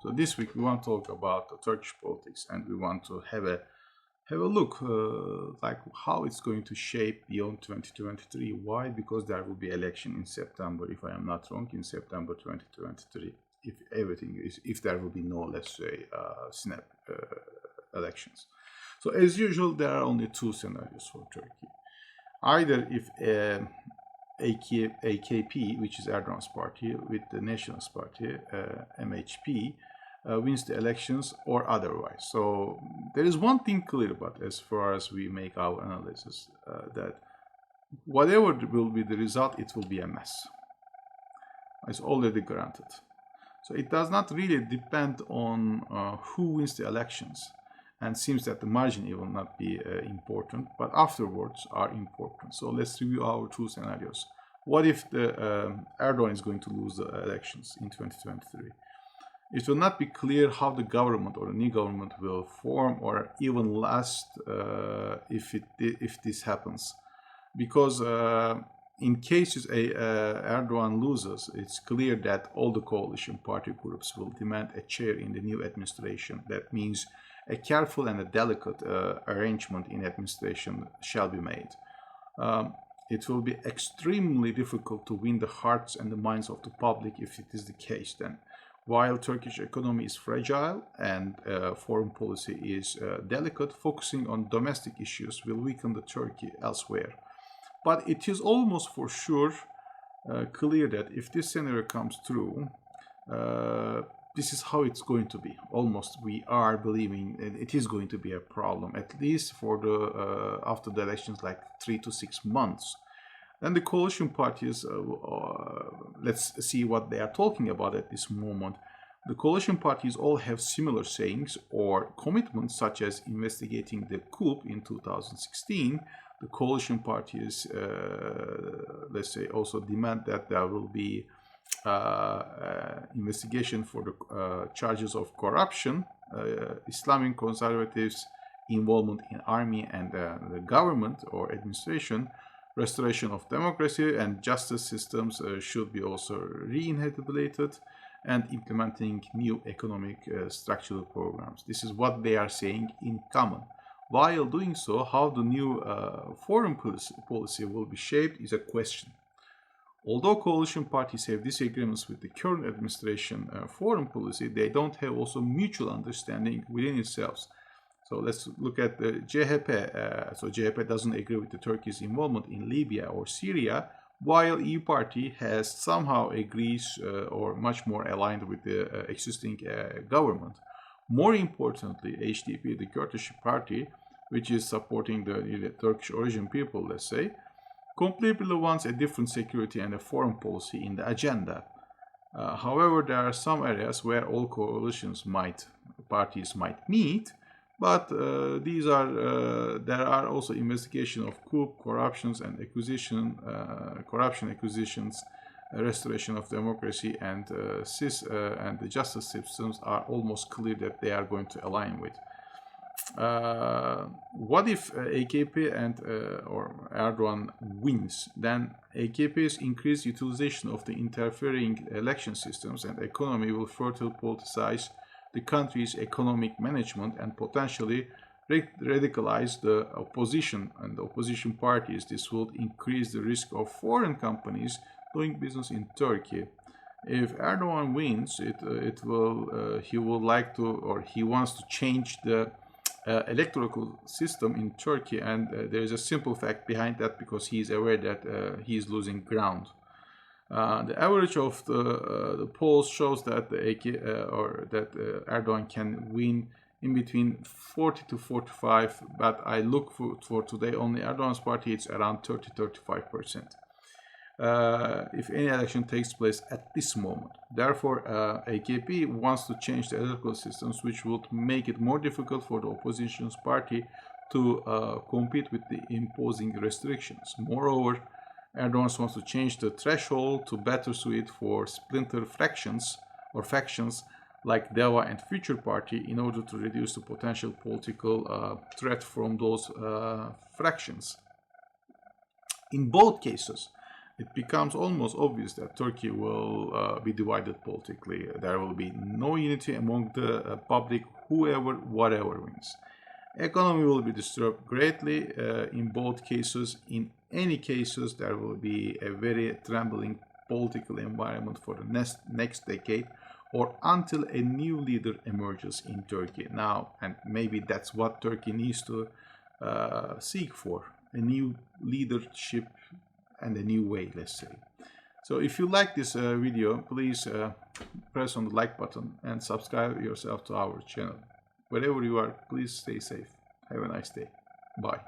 So this week we want to talk about the Turkish politics, and we want to have a look like how it's going to shape beyond 2023. Why? Because there will be election in September, if I am not wrong, in September 2023. If there will be no, let's say, snap elections. So as usual, there are only two scenarios for Turkey. Either if AKP, which is Erdogan's party, with the Nationalist Party, MHP, wins the elections, or otherwise. So there is one thing clear about, as far as we make our analysis, that whatever will be the result, it will be a mess. It's already granted. So it does not really depend on who wins the elections, and seems that the margin will not be important, but afterwards are important. So let's review our two scenarios. What if the Erdogan is going to lose the elections in 2023? It will not be clear how the government or the new government will form or even last if this happens. Because in cases Erdogan loses, it's clear that all the coalition party groups will demand a chair in the new administration. That means a careful and a delicate arrangement in administration shall be made. It will be extremely difficult to win the hearts and the minds of the public if it is the case then. While Turkish economy is fragile and foreign policy is delicate, focusing on domestic issues will weaken the Turkey elsewhere. But it is almost for sure clear that if this scenario comes through, this is how it's going to be. Almost we are believing it is going to be a problem, at least for the after the elections, like 3 to 6 months. Then the coalition parties, let's see what they are talking about at this moment. The coalition parties all have similar sayings or commitments, such as investigating the coup in 2016. The coalition parties, let's say, also demand that there will be investigation for the charges of corruption, Islamic conservatives' involvement in army and the government or administration, restoration of democracy and justice systems should be also reinhabilitated, and implementing new economic structural programs. This is what they are saying in common. While doing so, how the new foreign policy will be shaped is a question. Although coalition parties have disagreements with the current administration foreign policy, they don't have also mutual understanding within itself. So let's look at the CHP. So CHP doesn't agree with the Turkey's involvement in Libya or Syria, while EU party has somehow agrees or much more aligned with the existing government. More importantly, HDP, the Kurdish party, which is supporting the Turkish origin people, let's say, completely wants a different security and a foreign policy in the agenda. However, there are some areas where all parties might meet, but there are also investigation of coup, corruptions and corruption accusations, restoration of democracy, and the justice systems are almost clear that they are going to align with. What if AKP and or Erdogan wins? Then AKP's increased utilization of the interfering election systems and economy will further politicize the country's economic management and potentially radicalize the opposition and the opposition parties. This will increase the risk of foreign companies doing business in Turkey. If Erdogan wins, he wants to change the electoral system in Turkey, and there is a simple fact behind that, because he is aware that he is losing ground. The average of the polls shows that Erdogan can win in between 40 to 45, but I look for today only Erdogan's party, it's around 30-35%. If any election takes place at this moment. Therefore, AKP wants to change the electoral systems, which would make it more difficult for the opposition's party to compete with the imposing restrictions. Moreover, Erdogan wants to change the threshold to better suit for splinter factions like DEVA and Future Party in order to reduce the potential political threat from those fractions. In both cases, it becomes almost obvious that Turkey will be divided politically. There will be no unity among the public, whoever, whatever wins. Economy will be disturbed greatly in both cases. In any cases, there will be a very trembling political environment for the next decade, or until a new leader emerges in Turkey. Now, and maybe that's what Turkey needs to seek for, a new leadership and a new way, let's say. So if you like this video, please press on the like button and subscribe yourself to our channel. Wherever you are, please stay safe. Have a nice day. Bye.